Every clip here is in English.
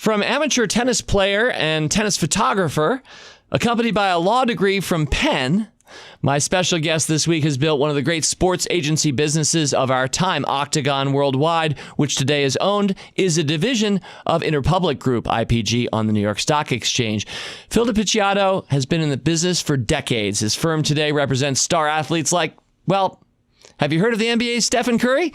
From amateur tennis player and tennis photographer, accompanied by a law degree from Penn, my special guest this week has built one of the great sports agency businesses of our time, Octagon Worldwide, which today is a division of Interpublic Group, IPG, on the New York Stock Exchange. Phil de Picciotto has been in the business for decades. His firm today represents star athletes like, well, have you heard of the NBA's Stephen Curry?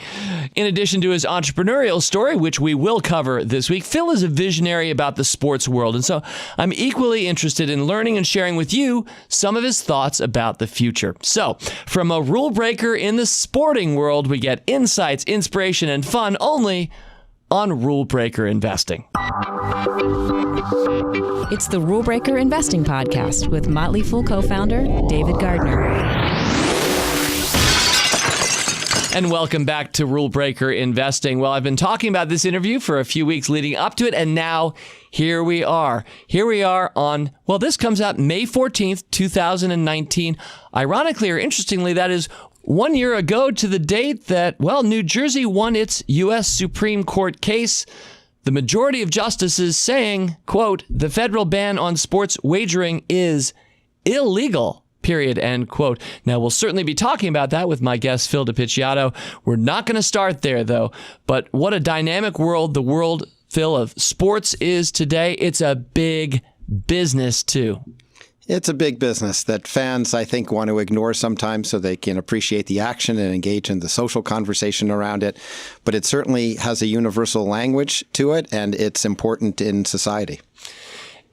In addition to his entrepreneurial story, which we will cover this week, Phil is a visionary about the sports world. And so I'm equally interested in learning and sharing with you some of his thoughts about the future. So from a rule breaker in the sporting world, we get insights, inspiration, and fun only on Rule Breaker Investing. It's the Rule Breaker Investing Podcast with Motley Fool co-founder David Gardner. And welcome back to Rule Breaker Investing. Well, I've been talking about this interview for a few weeks leading up to it, and now here we are. Here we are on, well, this comes out May 14th, 2019. Ironically or interestingly, that is 1 year ago to the date that, well, New Jersey won its U.S. Supreme Court case. The majority of justices saying, quote, the federal ban on sports wagering is illegal. Period, end quote. Now, we'll certainly be talking about that with my guest, Phil de Picciotto. We're not going to start there, though. But what a dynamic world the world, Phil, of sports is today. It's a big business, too. It's a big business that fans, I think, want to ignore sometimes so they can appreciate the action and engage in the social conversation around it. But it certainly has a universal language to it, and it's important in society.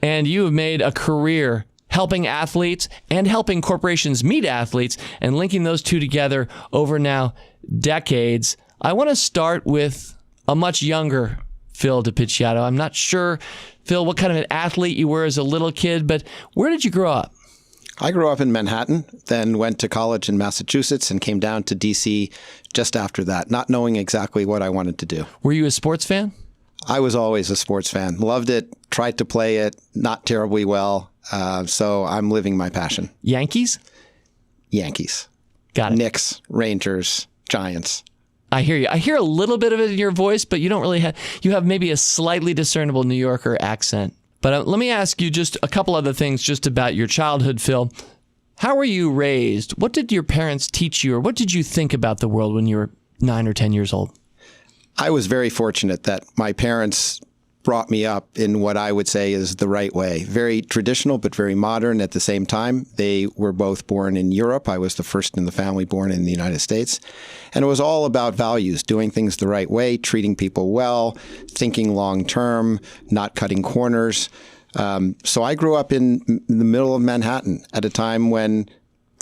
And you have made a career helping athletes and helping corporations meet athletes and linking those two together over now decades. I want to start with a much younger Phil de Picciotto. I'm not sure, Phil, what kind of an athlete you were as a little kid, but where did you grow up? I grew up in Manhattan, then went to college in Massachusetts and came down to D.C. just after that, not knowing exactly what I wanted to do. Were you a sports fan? I was always a sports fan. Loved it, tried to play it, not terribly well. So I'm living my passion. Yankees? Yankees. Got it. Knicks, Rangers, Giants. I hear you. I hear a little bit of it in your voice, but you don't really have, you have maybe a slightly discernible New Yorker accent. But let me ask you just a couple other things just about your childhood, Phil. How were you raised? What did your parents teach you, or what did you think about the world when you were 9 or 10 years old? I was very fortunate that my parents brought me up in what I would say is the right way. Very traditional, but very modern at the same time. They were both born in Europe. I was the first in the family born in the United States. And it was all about values, doing things the right way, treating people well, thinking long term, not cutting corners. So I grew up in the middle of Manhattan at a time when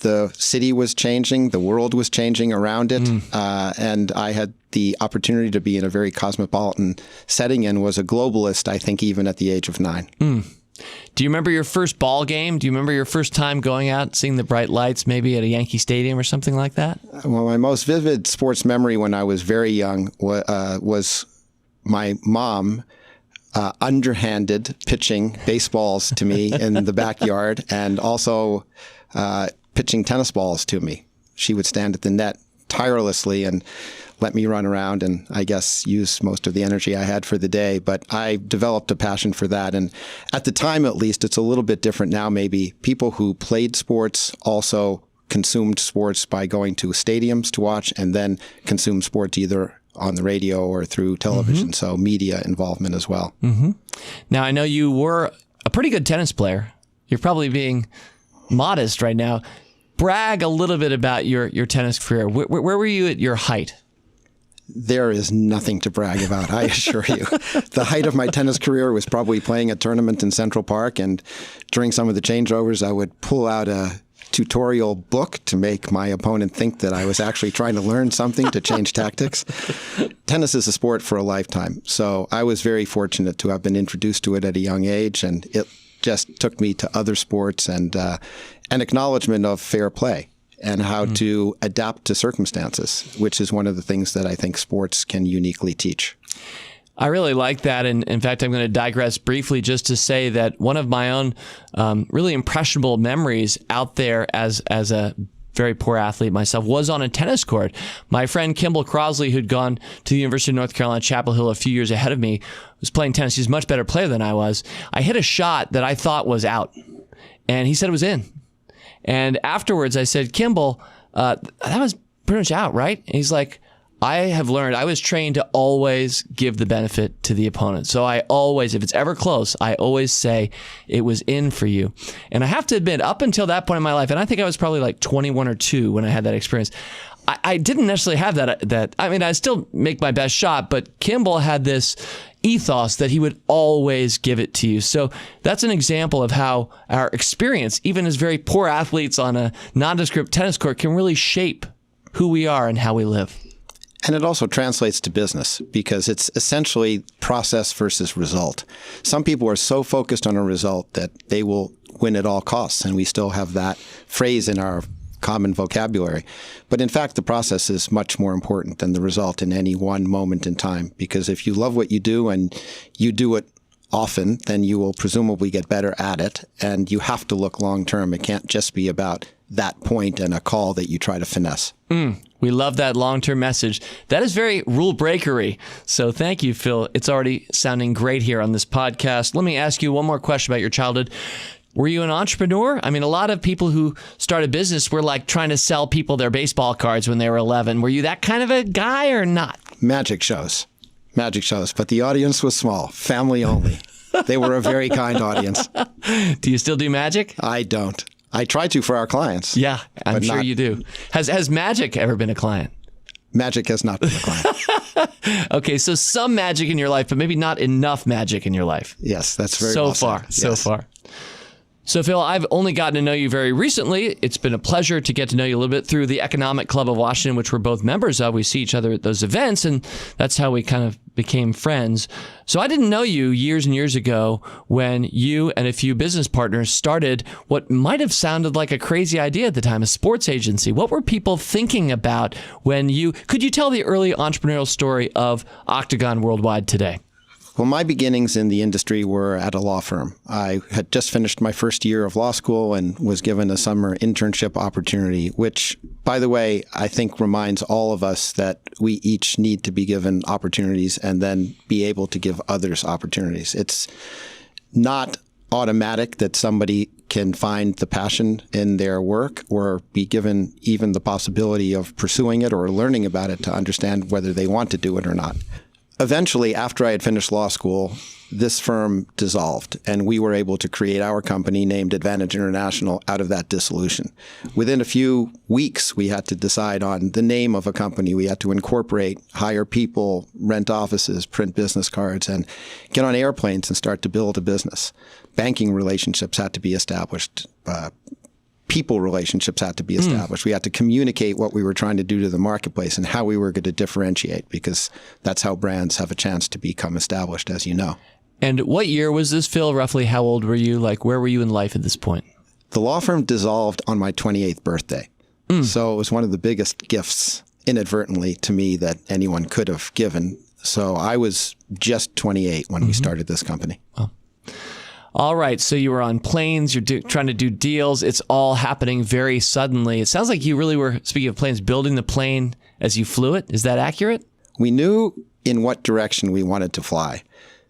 the city was changing, the world was changing around it, and I had the opportunity to be in a very cosmopolitan setting and was a globalist, I think, even at the age of 9. Do you remember your first ball game? Do you remember your first time going out, seeing the bright lights, maybe at a Yankee Stadium or something like that? Well, my most vivid sports memory when I was very young was my mom underhanded pitching baseballs to me in the backyard and also pitching tennis balls to me. She would stand at the net tirelessly and let me run around and I guess use most of the energy I had for the day. But I developed a passion for that. And at the time, at least, it's a little bit different now. Maybe people who played sports also consumed sports by going to stadiums to watch and then consumed sports either on the radio or through television. So media involvement as well. Now, I know you were a pretty good tennis player. You're probably being modest right now. Brag a little bit about your tennis career. Where were you at your height? There is nothing to brag about, I assure you. The height of my tennis career was probably playing a tournament in Central Park, and during some of the changeovers, I would pull out a tutorial book to make my opponent think that I was actually trying to learn something to change tactics. Tennis is a sport for a lifetime, so I was very fortunate to have been introduced to it at a young age, and it just took me to other sports and an acknowledgement of fair play and how to adapt to circumstances, which is one of the things that I think sports can uniquely teach. I really like that. And in fact, I'm going to digress briefly just to say that one of my own really impressionable memories out there as a very poor athlete myself, was on a tennis court. My friend Kimball Crosley, who'd gone to the University of North Carolina, Chapel Hill a few years ahead of me, was playing tennis. He's a much better player than I was. I hit a shot that I thought was out, and he said it was in. And afterwards, I said, Kimball, that was pretty much out, right? And he's like, I have learned, I was trained to always give the benefit to the opponent. So I always, if it's ever close, I always say it was in for you. And I have to admit, up until that point in my life, and I think I was probably like 21 or 2 when I had that experience, I didn't necessarily have that. I mean, I still make my best shot, but Kimball had this ethos that he would always give it to you. So that's an example of how our experience, even as very poor athletes on a nondescript tennis court, can really shape who we are and how we live. And it also translates to business because it's essentially process versus result. Some people are so focused on a result that they will win at all costs, and we still have that phrase in our common vocabulary. But in fact, the process is much more important than the result in any one moment in time, because if you love what you do and you do it often, then you will presumably get better at it, and you have to look long term. It can't just be about that point and a call that you try to finesse. We love that long-term message. That is very rule breakery. So thank you, Phil. It's already sounding great here on this podcast. Let me ask you one more question about your childhood. Were you an entrepreneur? I mean, a lot of people who start a business were like trying to sell people their baseball cards when they were 11. Were you that kind of a guy or not? Magic shows, but the audience was small, family only. They were a very kind audience. Do you still do magic? I don't. I try to for our clients. Yeah, I'm sure you do. Has magic ever been a client? Magic has not been a client. Okay, so some magic in your life, but maybe not enough magic in your life. Yes, that's very so well far. said. So Yes. far. So, Phil, I've only gotten to know you very recently. It's been a pleasure to get to know you a little bit through the Economic Club of Washington, which we're both members of. We see each other at those events, and that's how we kind of became friends. So I didn't know you years and years ago when you and a few business partners started what might have sounded like a crazy idea at the time, a sports agency. What were people thinking about when could you tell the early entrepreneurial story of Octagon Worldwide today? Well, my beginnings in the industry were at a law firm. I had just finished my first year of law school and was given a summer internship opportunity, which, by the way, I think reminds all of us that we each need to be given opportunities and then be able to give others opportunities. It's not automatic that somebody can find the passion in their work or be given even the possibility of pursuing it or learning about it to understand whether they want to do it or not. Eventually, after I had finished law school, this firm dissolved, and we were able to create our company named Advantage International out of that dissolution. Within a few weeks, we had to decide on the name of a company. We had to incorporate, hire people, rent offices, print business cards, and get on airplanes and start to build a business. Banking relationships had to be established. People relationships had to be established. We had to communicate what we were trying to do to the marketplace and how we were going to differentiate, because that's how brands have a chance to become established, as you know. And what year was this, Phil? Roughly how old were you? Like, where were you in life at this point? The law firm dissolved on my 28th birthday. So it was one of the biggest gifts inadvertently to me that anyone could have given. So I was just 28 when we started this company. Wow. All right, so you were on planes, you're trying to do deals. It's all happening very suddenly. It sounds like you really were, speaking of planes, building the plane as you flew it. Is that accurate? We knew in what direction we wanted to fly.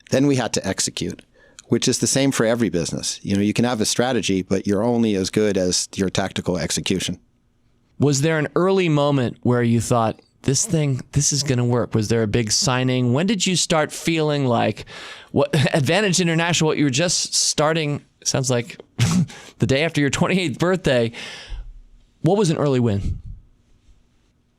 Then we had to execute, which is the same for every business. You know, you can have a strategy, but you're only as good as your tactical execution. Was there an early moment where you thought, this is going to work? Was there a big signing? When did you start feeling like what Advantage International, what you were just starting, sounds like the day after your 28th birthday, what was an early win?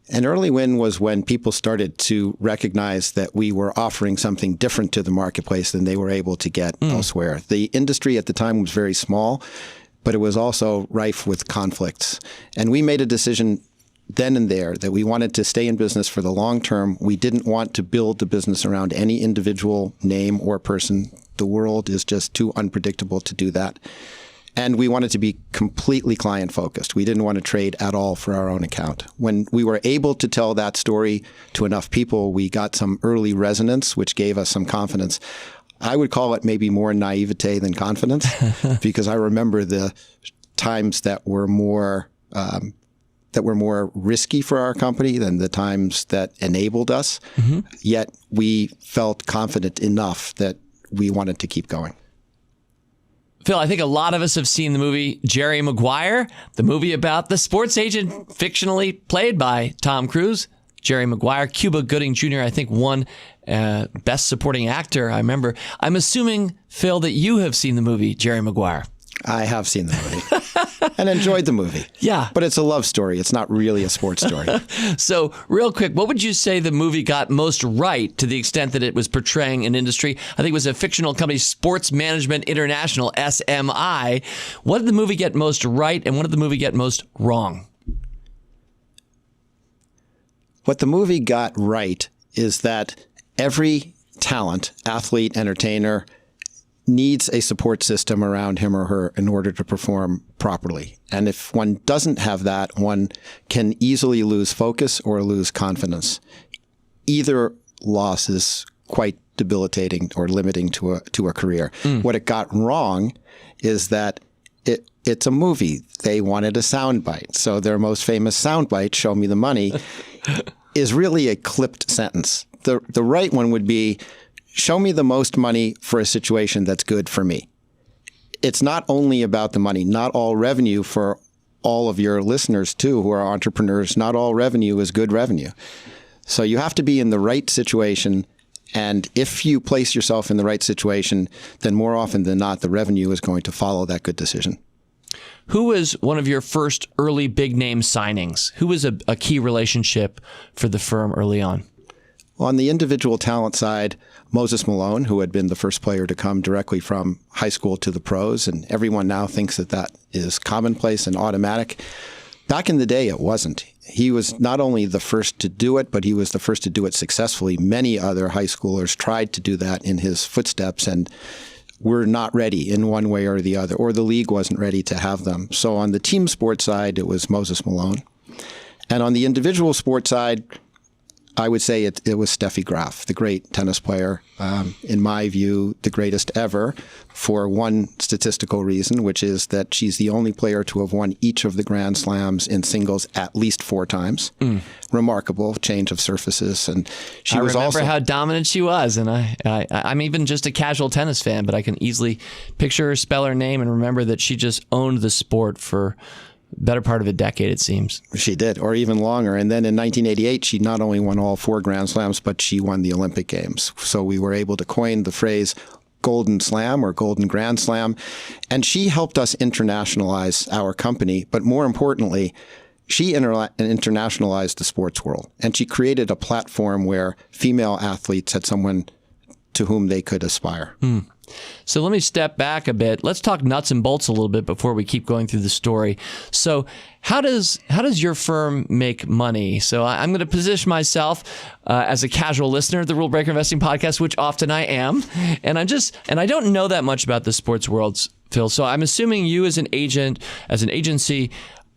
An early win was when people started to recognize that we were offering something different to the marketplace than they were able to get elsewhere. The industry at the time was very small, but it was also rife with conflicts. And we made a decision then and there that we wanted to stay in business for the long term. We didn't want to build the business around any individual name or person. The world is just too unpredictable to do that. And we wanted to be completely client focused. We didn't want to trade at all for our own account. When we were able to tell that story to enough people, we got some early resonance, which gave us some confidence. I would call it maybe more naivete than confidence, because I remember the times that were more that were more risky for our company than the times that enabled us. Yet we felt confident enough that we wanted to keep going. Phil, I think a lot of us have seen the movie Jerry Maguire, the movie about the sports agent fictionally played by Tom Cruise. Jerry Maguire, Cuba Gooding Jr., I think, won Best Supporting Actor, I remember. I'm assuming, Phil, that you have seen the movie Jerry Maguire. I have seen the movie and enjoyed the movie. Yeah. But it's a love story. It's not really a sports story. So real quick, what would you say the movie got most right to the extent that it was portraying an industry? I think it was a fictional company, Sports Management International, SMI. What did the movie get most right and what did the movie get most wrong? What the movie got right is that every talent, athlete, entertainer, needs a support system around him or her in order to perform properly. And if one doesn't have that, one can easily lose focus or lose confidence. Either loss is quite debilitating or limiting to a career. What it got wrong is that it's a movie. They wanted a soundbite. So their most famous soundbite, "Show me the money," is really a clipped sentence. The right one would be, "Show me the most money for a situation that's good for me." It's not only about the money. Not all revenue, for all of your listeners too who are entrepreneurs, not all revenue is good revenue. So you have to be in the right situation. And if you place yourself in the right situation, then more often than not, the revenue is going to follow that good decision. Who was one of your first early big name signings? Who was a key relationship for the firm early on? On the individual talent side, Moses Malone, who had been the first player to come directly from high school to the pros, and everyone now thinks that that is commonplace and automatic. Back in the day, it wasn't. He was not only the first to do it, but he was the first to do it successfully. Many other high schoolers tried to do that in his footsteps and were not ready in one way or the other, or the league wasn't ready to have them. So on the team sports side, it was Moses Malone. And on the individual sports side, I would say it was Steffi Graf, the great tennis player, in my view, the greatest ever, for one statistical reason, which is that she's the only player to have won each of the Grand Slams in singles at least 4 times. Remarkable change of surfaces. And she was remember also how dominant she was, and I'm even just a casual tennis fan, but I can easily picture her, spell her name, and remember that she just owned the sport for better part of a decade, it seems. She did, or even longer. And then in 1988, she not only won all 4 Grand Slams, but she won the Olympic Games. So we were able to coin the phrase Golden Slam or Golden Grand Slam. And she helped us internationalize our company. But more importantly, she internationalized the sports world. And she created a platform where female athletes had someone to whom they could aspire. So let me step back a bit. Let's talk nuts and bolts a little bit before we keep going through the story. So how does your firm make money? So I'm going to position myself as a casual listener of the Rule Breaker Investing Podcast, which often I am. And I don't know that much about the sports world, Phil. So I'm assuming you as an agent, as an agency,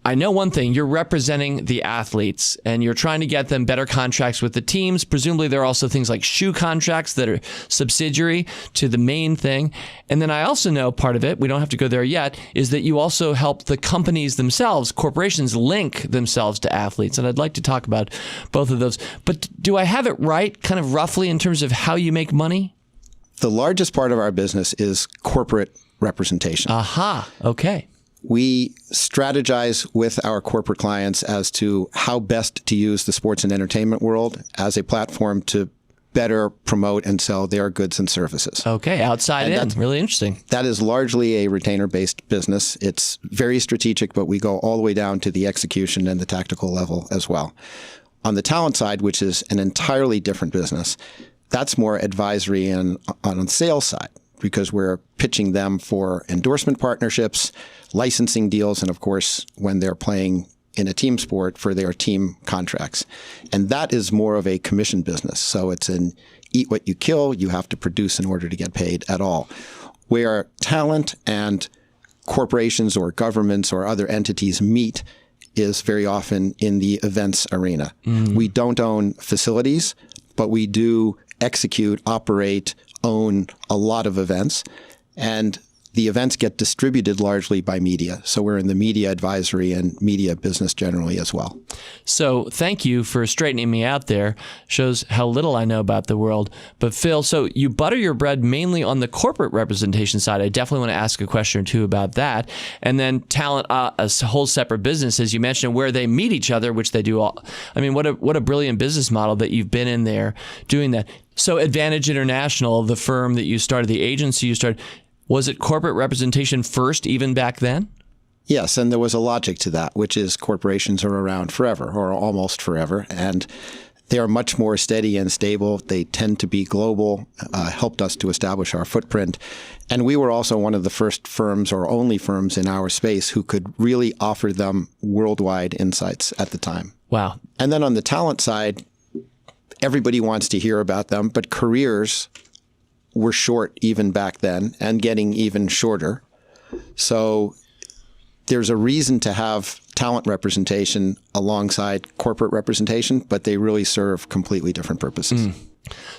I know one thing, you're representing the athletes and you're trying to get them better contracts with the teams. Presumably there are also things like shoe contracts that are subsidiary to the main thing. And then I also know part of it, we don't have to go there yet, is that you also help the companies themselves, corporations, link themselves to athletes. And I'd like to talk about both of those. But do I have it right, kind of roughly, in terms of how you make money? The largest part of our business is corporate representation. Aha, okay. We strategize with our corporate clients as to how best to use the sports and entertainment world as a platform to better promote and sell their goods and services. Okay, outside in. Really interesting. That is largely a retainer-based business. It's very strategic, but we go all the way down to the execution and the tactical level as well. On the talent side, which is an entirely different business, that's more advisory and on the sales side, because we're pitching them for endorsement partnerships, licensing deals, and of course, when they're playing in a team sport, for their team contracts. And that is more of a commission business. So it's an eat what you kill. You have to produce in order to get paid at all. Where talent and corporations or governments or other entities meet is very often in the events arena. We don't own facilities, but we do execute, operate, own a lot of events. And the events get distributed largely by media. So we're in the media advisory and media business generally as well. So thank you for straightening me out there. Shows how little I know about the world. But Phil, so you butter your bread mainly on the corporate representation side. I definitely want to ask a question or two about that. And then talent, a whole separate business, as you mentioned, where they meet each other, which they do all. I mean, what a brilliant business model that you've been in there doing that. So Advantage International, the firm that you started, the agency you started, was it corporate representation first, even back then? Yes, and there was a logic to that, which is corporations are around forever, or almost forever, and they are much more steady and stable. They tend to be global, helped us to establish our footprint. And we were also one of the first firms, or only firms in our space, who could really offer them worldwide insights at the time. Wow. And then on the talent side, everybody wants to hear about them, but careers were short even back then and getting even shorter. So there's a reason to have talent representation alongside corporate representation, but they really serve completely different purposes.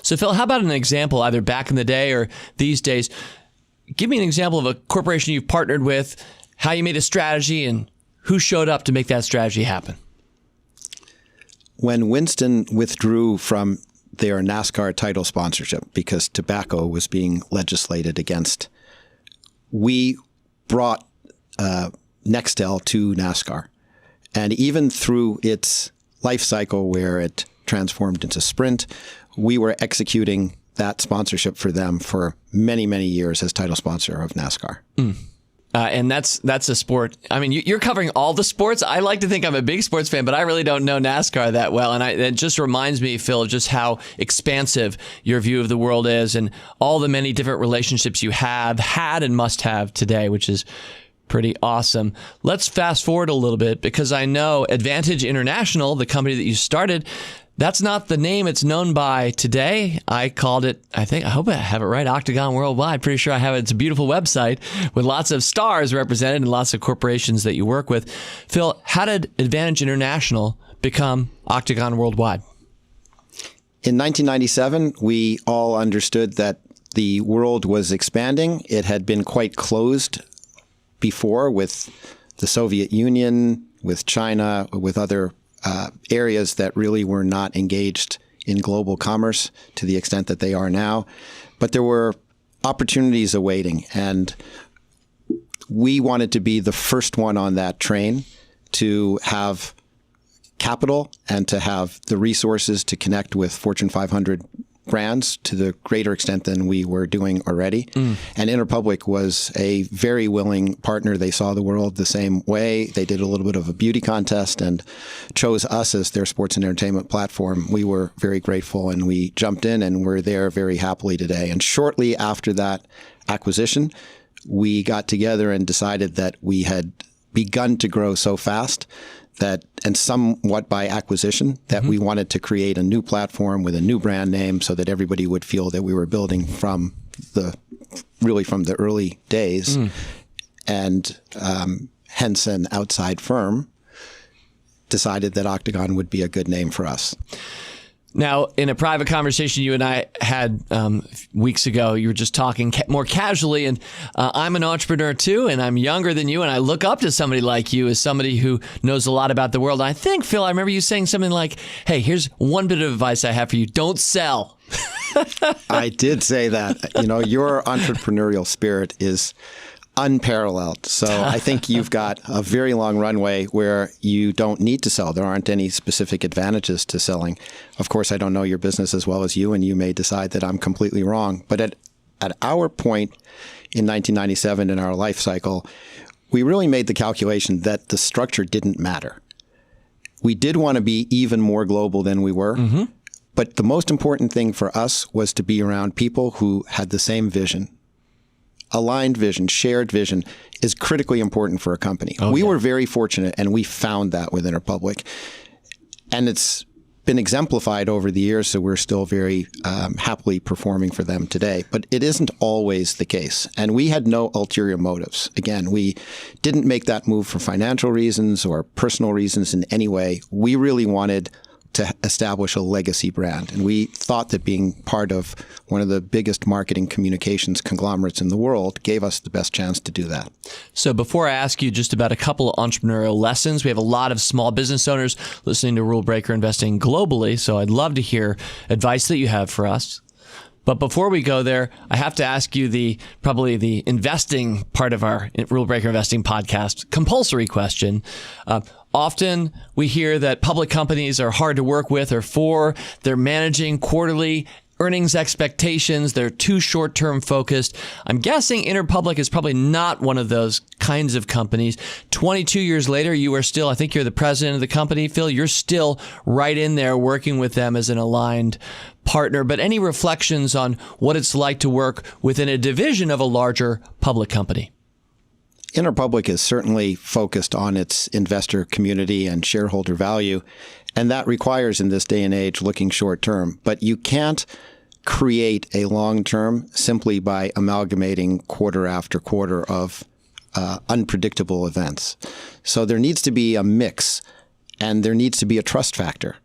So Phil, how about an example, either back in the day or these days? Give me an example of a corporation you've partnered with, how you made a strategy, and who showed up to make that strategy happen. When Winston withdrew from their NASCAR title sponsorship because tobacco was being legislated against, we brought Nextel to NASCAR. And even through its life cycle where it transformed into Sprint, we were executing that sponsorship for them for many, many years as title sponsor of NASCAR. And that's a sport. I mean, you're covering all the sports. I like to think I'm a big sports fan, but I really don't know NASCAR that well. And it just reminds me, Phil, just how expansive your view of the world is and all the many different relationships you have had and must have today, which is pretty awesome. Let's fast forward a little bit, because I know Advantage International, the company that you started, that's not the name it's known by today. I called it, I hope I have it right, Octagon Worldwide. Pretty sure I have it. It's a beautiful website with lots of stars represented and lots of corporations that you work with. Phil, how did Advantage International become Octagon Worldwide? In 1997, we all understood that the world was expanding. It had been quite closed before with the Soviet Union, with China, with other areas that really were not engaged in global commerce to the extent that they are now. But there were opportunities awaiting, and we wanted to be the first one on that train to have capital and to have the resources to connect with Fortune 500 brands to the greater extent than we were doing already. And Interpublic was a very willing partner. They saw the world the same way. They did a little bit of a beauty contest and chose us as their sports and entertainment platform. We were very grateful, and we jumped in, and we're there very happily today. And shortly after that acquisition, we got together and decided that we had begun to grow so fast that, and somewhat by acquisition, that we wanted to create a new platform with a new brand name so that everybody would feel that we were building from the early days, and hence an outside firm decided that Octagon would be a good name for us. Now, in a private conversation you and I had weeks ago, you were just talking more casually, and I'm an entrepreneur too, and I'm younger than you, and I look up to somebody like you as somebody who knows a lot about the world. And I think, Phil, I remember you saying something like, hey, here's one bit of advice I have for you. Don't sell. I did say that. You know, your entrepreneurial spirit is unparalleled. So I think you've got a very long runway where you don't need to sell. There aren't any specific advantages to selling. Of course, I don't know your business as well as you, and you may decide that I'm completely wrong. But at our point in 1997 in our life cycle, we really made the calculation that the structure didn't matter. We did want to be even more global than we were. But the most important thing for us was to be around people who had the same vision. Aligned vision, shared vision is critically important for a company. We were very fortunate, and we found that with Interpublic. And it's been exemplified over the years, so we're still very happily performing for them today. But it isn't always the case. And we had no ulterior motives. Again, we didn't make that move for financial reasons or personal reasons in any way. We really wanted to establish a legacy brand. And we thought that being part of one of the biggest marketing communications conglomerates in the world gave us the best chance to do that. So before I ask you just about a couple of entrepreneurial lessons, we have a lot of small business owners listening to Rule Breaker Investing globally, so I'd love to hear advice that you have for us. But before we go there, I have to ask you probably the investing part of our Rule Breaker Investing podcast compulsory question. Often we hear that public companies are hard to work with or for. They're managing quarterly earnings expectations. They're too short-term focused. I'm guessing Interpublic is probably not one of those kinds of companies. 22 years later, you are still, I think you're the president of the company, Phil. You're still right in there working with them as an aligned partner. But any reflections on what it's like to work within a division of a larger public company? Interpublic is certainly focused on its investor community and shareholder value, and that requires in this day and age looking short term. But you can't create a long term simply by amalgamating quarter after quarter of unpredictable events. So there needs to be a mix, and there needs to be a trust factor.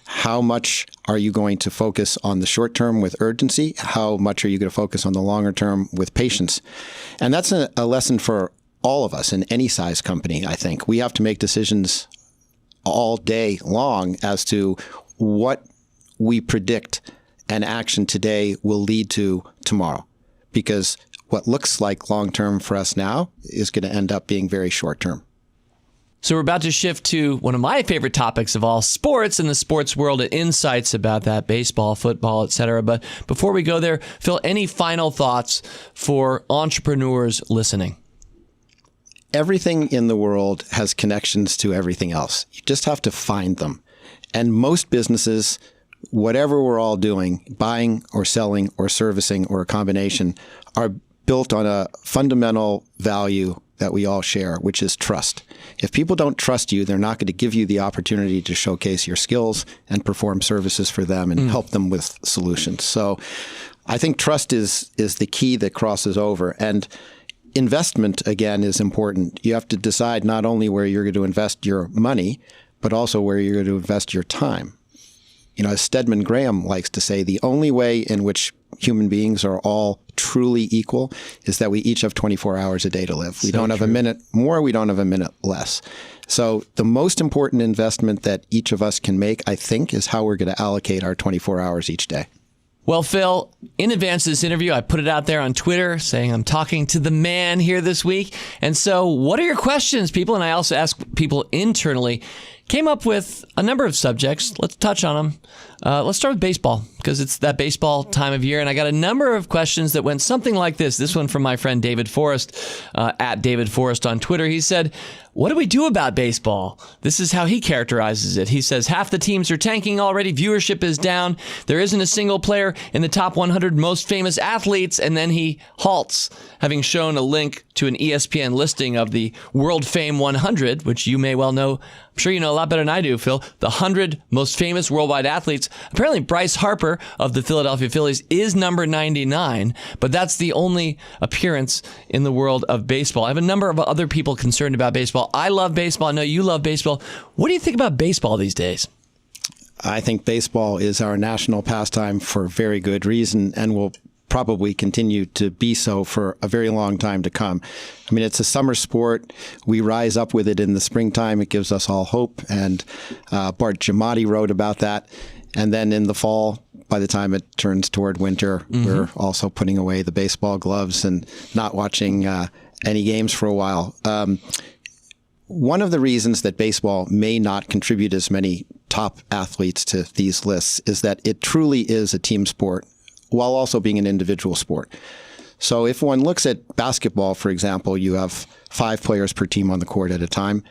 How much are you going to focus on the short term with urgency? How much are you going to focus on the longer term with patience? And that's a lesson for all of us in any size company, I think. We have to make decisions all day long as to what we predict an action today will lead to tomorrow. Because what looks like long-term for us now is going to end up being very short-term. So we're about to shift to one of my favorite topics of all, sports and the sports world and insights about that, baseball, football, etc. But before we go there, Phil, any final thoughts for entrepreneurs listening? Everything in the world has connections to everything else. You just have to find them. And most businesses, whatever we're all doing, buying or selling or servicing or a combination, are built on a fundamental value that we all share, which is trust. If people don't trust you, they're not going to give you the opportunity to showcase your skills and perform services for them and help them with solutions. So I think trust is the key that crosses over. And investment, again, is important. You have to decide not only where you're going to invest your money, but also where you're going to invest your time. You know, as Stedman Graham likes to say, the only way in which human beings are all truly equal is that we each have 24 hours a day to live. We don't have a minute more, we don't have a minute less. So the most important investment that each of us can make, I think, is how we're going to allocate our 24 hours each day. Well, Phil, in advance of this interview, I put it out there on Twitter saying I'm talking to the man here this week. And so what are your questions, people? And I also ask people internally. Came up with a number of subjects. Let's touch on them. Let's start with baseball, because it's that baseball time of year. And I got a number of questions that went something like this. This one from my friend David Forrest, at David Forrest on Twitter. He said, what do we do about baseball? This is how he characterizes it. He says, half the teams are tanking already. Viewership is down. There isn't a single player in the top 100 most famous athletes. And then he halts, having shown a link to an ESPN listing of the World Fame 100, which you may well know. I'm sure you know a lot better than I do, Phil. The 100 most famous worldwide athletes. Apparently, Bryce Harper of the Philadelphia Phillies is number 99, but that's the only appearance in the world of baseball. I have a number of other people concerned about baseball. I love baseball. I know you love baseball. What do you think about baseball these days? I think baseball is our national pastime for very good reason and will probably continue to be so for a very long time to come. I mean, it's a summer sport. We rise up with it in the springtime. It gives us all hope. And Bart Giamatti wrote about that. And then in the fall, by the time it turns toward winter, we're also putting away the baseball gloves and not watching any games for a while. One of the reasons that baseball may not contribute as many top athletes to these lists is that it truly is a team sport, while also being an individual sport. So if one looks at basketball, for example, you have 5 players per team on the court at a time,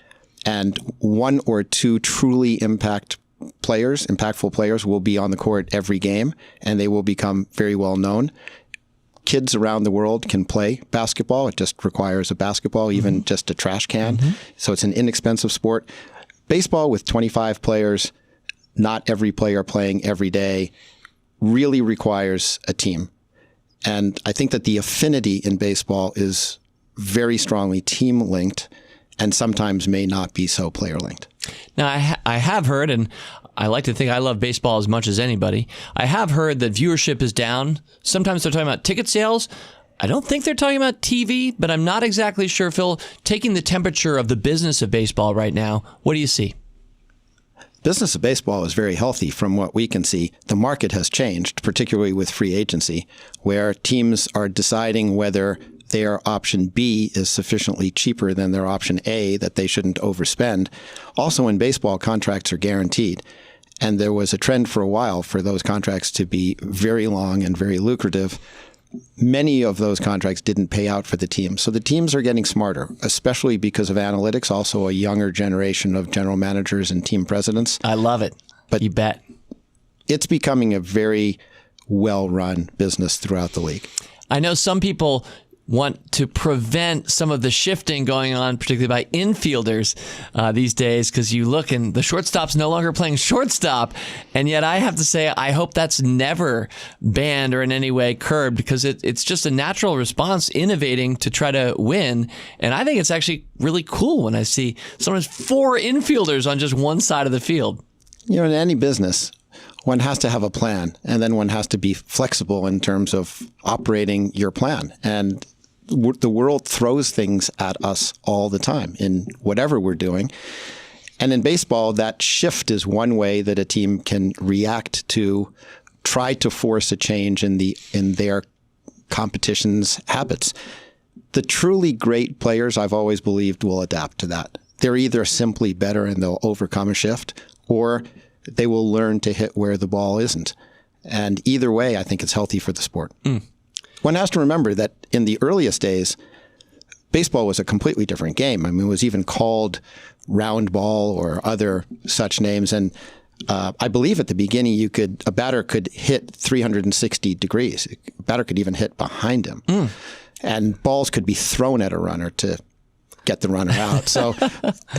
and 1 or 2 truly impactful players will be on the court every game, and they will become very well known. Kids around the world can play basketball. It just requires a basketball, even just a trash can. So it's an inexpensive sport. Baseball with 25 players, not every player playing every day, really requires a team. And I think that the affinity in baseball is very strongly team linked and sometimes may not be so player linked. Now, I have heard, and I like to think I love baseball as much as anybody. I have heard that viewership is down. Sometimes they're talking about ticket sales. I don't think they're talking about TV, but I'm not exactly sure. Phil, taking the temperature of the business of baseball right now, what do you see? Business of baseball is very healthy from what we can see. The market has changed, particularly with free agency, where teams are deciding whether their option B is sufficiently cheaper than their option A, that they shouldn't overspend. Also in baseball, contracts are guaranteed. And there was a trend for a while for those contracts to be very long and very lucrative. Many of those contracts didn't pay out for the teams. So the teams are getting smarter, especially because of analytics, also a younger generation of general managers and team presidents. I love it. But you bet. It's becoming a very well-run business throughout the league. I know some people want to prevent some of the shifting going on, particularly by infielders these days, because you look and the shortstop's no longer playing shortstop. And yet I have to say, I hope that's never banned or in any way curbed, because it's just a natural response, innovating to try to win. And I think it's actually really cool when I see sometimes 4 infielders on just one side of the field. You know, in any business, one has to have a plan, and then one has to be flexible in terms of operating your plan. And the world throws things at us all the time in whatever we're doing. And in baseball, that shift is one way that a team can react to try to force a change in their competition's habits. The truly great players, I've always believed, will adapt to that. They're either simply better and they'll overcome a shift, or they will learn to hit where the ball isn't. And either way, I think it's healthy for the sport. One has to remember that in the earliest days, baseball was a completely different game. I mean, it was even called round ball or other such names. And I believe at the beginning, a batter could hit 360 degrees. A batter could even hit behind him. And balls could be thrown at a runner to get the runner out. So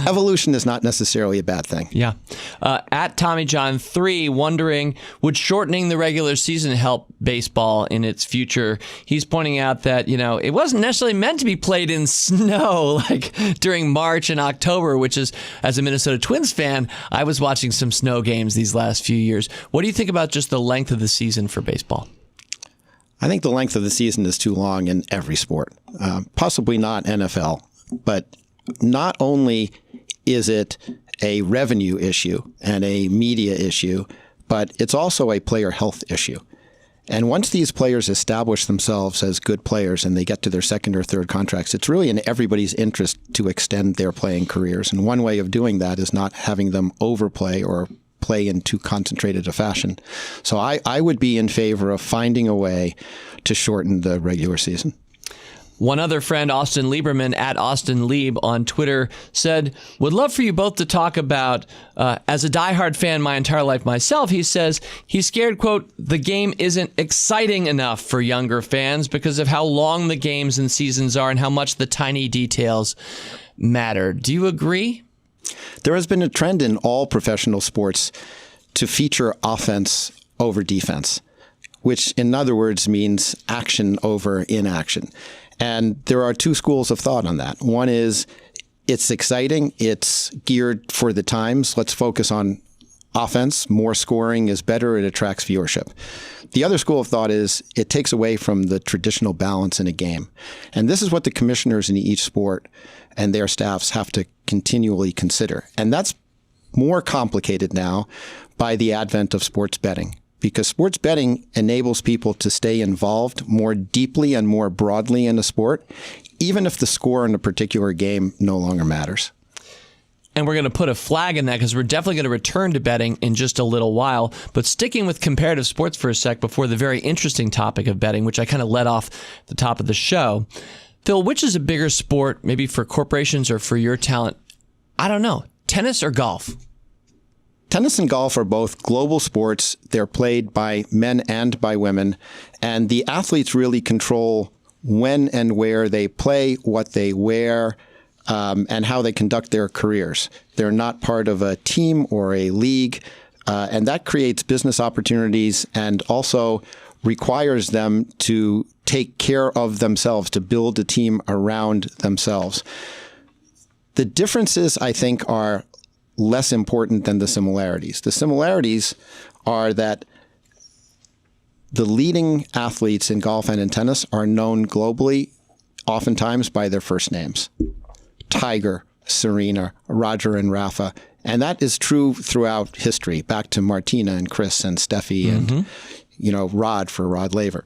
evolution is not necessarily a bad thing. Yeah. At TommyJohn3, wondering, would shortening the regular season help baseball in its future? He's pointing out that, it wasn't necessarily meant to be played in snow like during March and October, which is, as a Minnesota Twins fan, I was watching some snow games these last few years. What do you think about just the length of the season for baseball? I think the length of the season is too long in every sport, possibly not NFL. But not only is it a revenue issue and a media issue, but it's also a player health issue. And once these players establish themselves as good players and they get to their second or third contracts, it's really in everybody's interest to extend their playing careers. And one way of doing that is not having them overplay or play in too concentrated a fashion. So I would be in favor of finding a way to shorten the regular season. One other friend, Austin Lieberman, at Austin Lieb on Twitter, said, would love for you both to talk about, as a diehard fan my entire life myself, he says he's scared, quote, the game isn't exciting enough for younger fans because of how long the games and seasons are and how much the tiny details matter. Do you agree? There has been a trend in all professional sports to feature offense over defense, which in other words means action over inaction. And there are 2 schools of thought on that. One is it's exciting. It's geared for the times. Let's focus on offense. More scoring is better. It attracts viewership. The other school of thought is it takes away from the traditional balance in a game. And this is what the commissioners in each sport and their staffs have to continually consider. And that's more complicated now by the advent of sports betting. Because sports betting enables people to stay involved more deeply and more broadly in a sport, even if the score in a particular game no longer matters. And we're going to put a flag in that because we're definitely going to return to betting in just a little while. But sticking with comparative sports for a sec before the very interesting topic of betting, which I kind of led off the top of the show. Phil, which is a bigger sport, maybe for corporations or for your talent? I don't know. Tennis or golf? Tennis and golf are both global sports. They're played by men and by women. And the athletes really control when and where they play, what they wear, and how they conduct their careers. They're not part of a team or a league. And that creates business opportunities and also requires them to take care of themselves, to build a team around themselves. The differences, I think, are less important than the similarities. The similarities are that the leading athletes in golf and in tennis are known globally, oftentimes by their first names. Tiger, Serena, Roger and Rafa. And that is true throughout history, back to Martina and Chris and Steffi and, Rod for Rod Laver.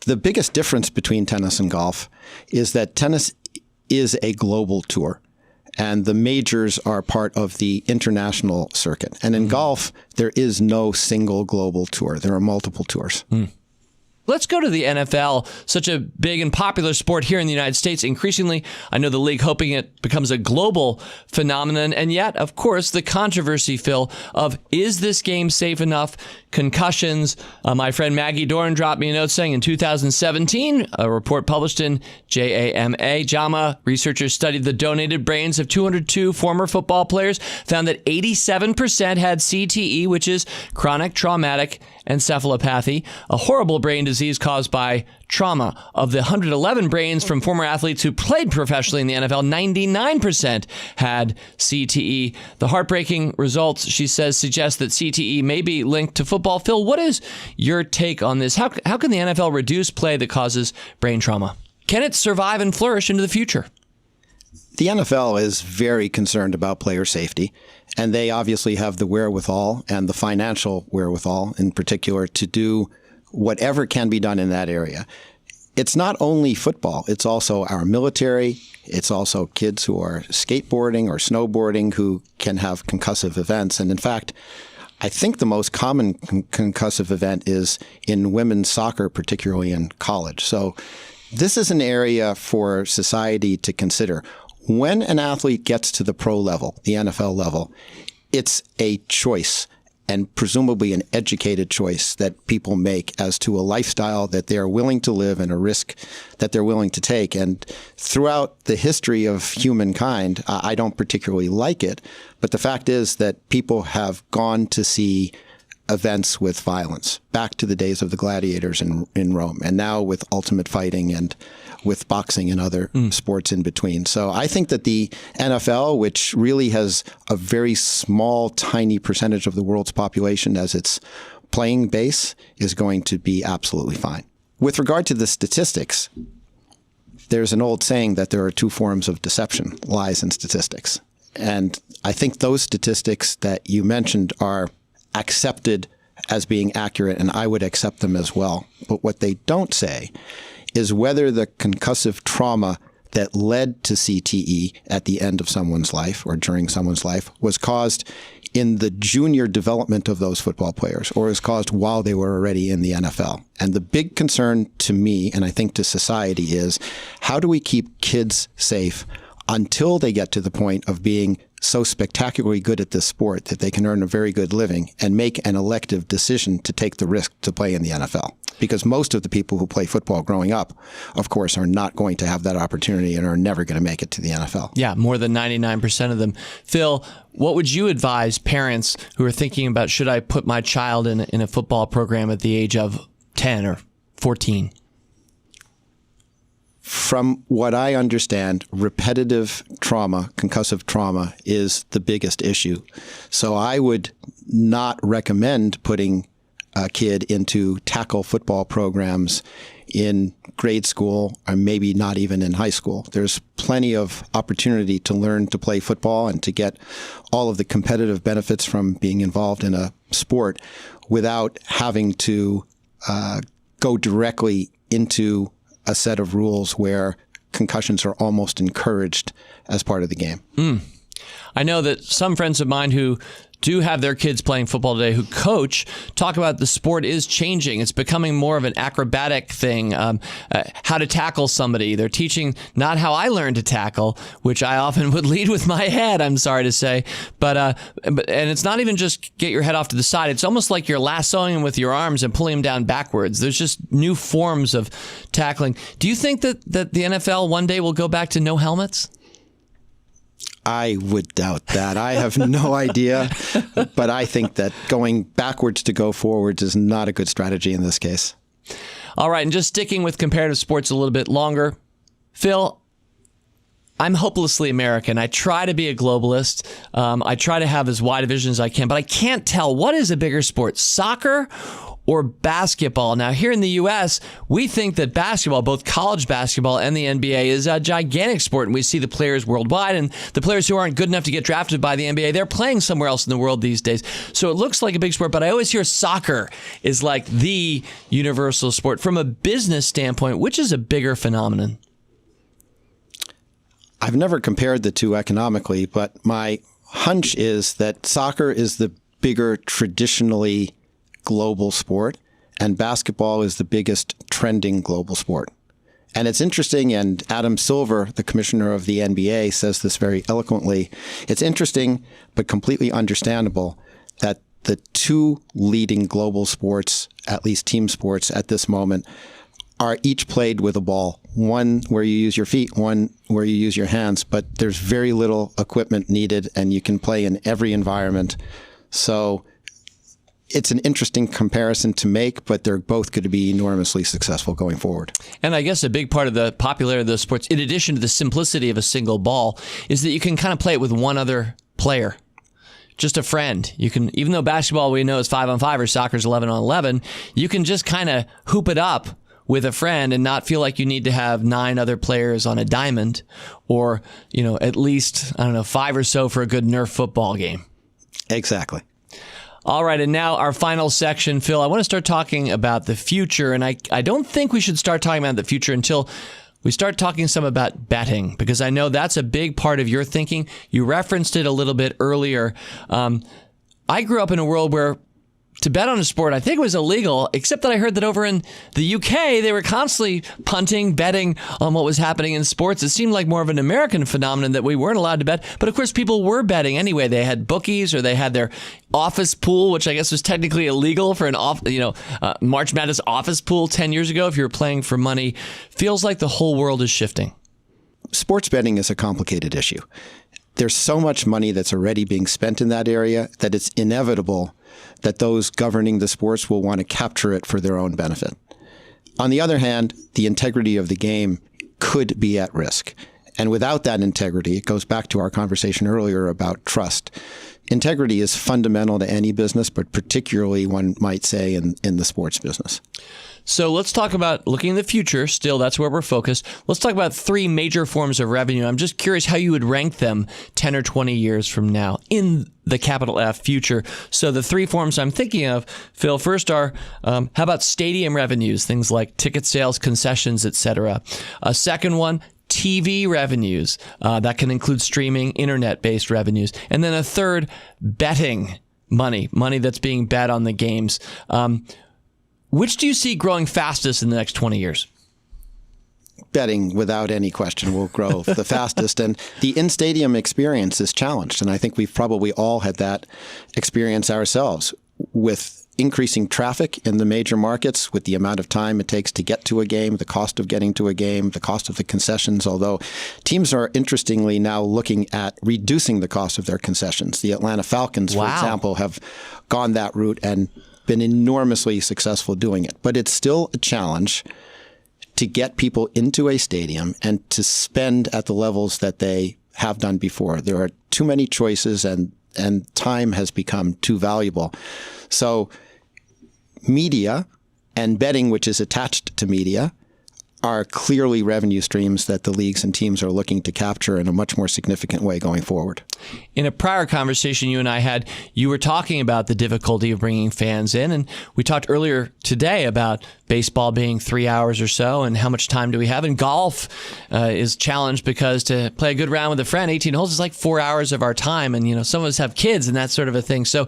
The biggest difference between tennis and golf is that tennis is a global tour, and the majors are part of the international circuit. And in golf, there is no single global tour. There are multiple tours. Let's go to the NFL, such a big and popular sport here in the United States. Increasingly, I know the league hoping it becomes a global phenomenon. And yet, of course, the controversy, Phil, of is this game safe enough? Concussions. My friend Maggie Doran dropped me a note saying in 2017, a report published in JAMA, researchers studied the donated brains of 202 former football players, found that 87% had CTE, which is chronic traumatic encephalopathy, a horrible brain disease caused by trauma. Of the 111 brains from former athletes who played professionally in the NFL, 99% had CTE. The heartbreaking results, she says, suggest that CTE may be linked to football. Phil, what is your take on this? How can the NFL reduce play that causes brain trauma? Can it survive and flourish into the future? The NFL is very concerned about player safety, and they obviously have the wherewithal and the financial wherewithal in particular to do whatever can be done in that area. It's not only football. It's also our military. It's also kids who are skateboarding or snowboarding who can have concussive events. And in fact, I think the most common concussive event is in women's soccer, particularly in college. So this is an area for society to consider. When an athlete gets to the pro level, the NFL level, it's a choice, and presumably an educated choice that people make as to a lifestyle that they're willing to live and a risk that they're willing to take. And throughout the history of humankind, I don't particularly like it, but the fact is that people have gone to see events with violence, back to the days of the gladiators in Rome, and now with ultimate fighting and with boxing and other sports in between. So I think that the NFL, which really has a very small, tiny percentage of the world's population as its playing base, is going to be absolutely fine. With regard to the statistics, there's an old saying that there are two forms of deception, lies and statistics. And I think those statistics that you mentioned are accepted as being accurate, and I would accept them as well. But what they don't say is whether the concussive trauma that led to CTE at the end of someone's life or during someone's life was caused in the junior development of those football players or was caused while they were already in the NFL. And the big concern to me, and I think to society, is how do we keep kids safe until they get to the point of being so spectacularly good at this sport that they can earn a very good living and make an elective decision to take the risk to play in the NFL. Because most of the people who play football growing up, of course, are not going to have that opportunity and are never going to make it to the NFL. Yeah, more than 99% of them. Phil, what would you advise parents who are thinking about, should I put my child in a football program at the age of 10 or 14? From what I understand, repetitive trauma, concussive trauma, is the biggest issue. So I would not recommend putting a kid into tackle football programs in grade school or maybe not even in high school. There's plenty of opportunity to learn to play football and to get all of the competitive benefits from being involved in a sport without having to go directly into a set of rules where concussions are almost encouraged as part of the game. I know that some friends of mine who do have their kids playing football today, who coach, talk about the sport is changing. It's becoming more of an acrobatic thing, how to tackle somebody. They're teaching not how I learned to tackle, which I often would lead with my head, I'm sorry to say. But it's not even just get your head off to the side. It's almost like you're lassoing them with your arms and pulling them down backwards. There's just new forms of tackling. Do you think that the NFL one day will go back to no helmets? I would doubt that. I have no idea, but I think that going backwards to go forwards is not a good strategy in this case. All right, and just sticking with comparative sports a little bit longer, Phil, I'm hopelessly American. I try to be a globalist. I try to have as wide a vision as I can, but I can't tell what is a bigger sport, soccer or basketball. Now, here in the U.S., we think that basketball, both college basketball and the NBA, is a gigantic sport, and we see the players worldwide, and the players who aren't good enough to get drafted by the NBA, they're playing somewhere else in the world these days. So it looks like a big sport, but I always hear soccer is like the universal sport. From a business standpoint, which is a bigger phenomenon? I've never compared the two economically, but my hunch is that soccer is the bigger traditionally global sport, and basketball is the biggest trending global sport. And it's interesting, and Adam Silver, the commissioner of the NBA, says this very eloquently. It's interesting, but completely understandable, that the two leading global sports, at least team sports at this moment, are each played with a ball. One where you use your feet, one where you use your hands, but there's very little equipment needed, and you can play in every environment. So it's an interesting comparison to make, but they're both going to be enormously successful going forward. And I guess a big part of the popularity of those sports, in addition to the simplicity of a single ball, is that you can kind of play it with one other player. Just a friend. You can, even though basketball we know is 5-on-5 or soccer's 11-on-11, you can just kind of hoop it up with a friend and not feel like you need to have 9 other players on a diamond, or, at least, 5 or so for a good Nerf football game. Exactly. All right, and now our final section, Phil. I want to start talking about the future, and I don't think we should start talking about the future until we start talking some about betting, because I know that's a big part of your thinking. You referenced it a little bit earlier. I grew up in a world where to bet on a sport, I think it was illegal, except that I heard that over in the UK, they were constantly punting, betting on what was happening in sports. It seemed like more of an American phenomenon that we weren't allowed to bet. But of course, people were betting anyway. They had bookies, or they had their office pool, which I guess was technically illegal for an March Madness office pool 10 years ago if you were playing for money. Feels like the whole world is shifting. Sports betting is a complicated issue. There's so much money that's already being spent in that area that it's inevitable that those governing the sports will want to capture it for their own benefit. On the other hand, the integrity of the game could be at risk. And without that integrity, it goes back to our conversation earlier about trust. Integrity is fundamental to any business, but particularly, one might say, in the sports business. So let's talk about looking in the future. Still, that's where we're focused. Let's talk about 3 major forms of revenue. I'm just curious how you would rank them 10 or 20 years from now in the capital F future. So the 3 forms I'm thinking of, Phil, first are, how about stadium revenues, things like ticket sales, concessions, etc. A second one, TV revenues. That can include streaming, internet-based revenues. And then a third, betting money that's being bet on the games. Which do you see growing fastest in the next 20 years? Betting, without any question, will grow the fastest. And the in-stadium experience is challenged. And I think we've probably all had that experience ourselves with increasing traffic in the major markets, with the amount of time it takes to get to a game, the cost of getting to a game, the cost of the concessions, although teams are interestingly now looking at reducing the cost of their concessions. The Atlanta Falcons, for example, have gone that route and been enormously successful doing it. But it's still a challenge to get people into a stadium and to spend at the levels that they have done before. There are too many choices, and time has become too valuable. So media and betting, which is attached to media, are clearly revenue streams that the leagues and teams are looking to capture in a much more significant way going forward. In a prior conversation you and I had, you were talking about the difficulty of bringing fans in, and we talked earlier today about baseball being 3 hours or so, and how much time do we have? And golf is challenged because to play a good round with a friend, 18 holes is like 4 hours of our time, and some of us have kids and that sort of a thing. So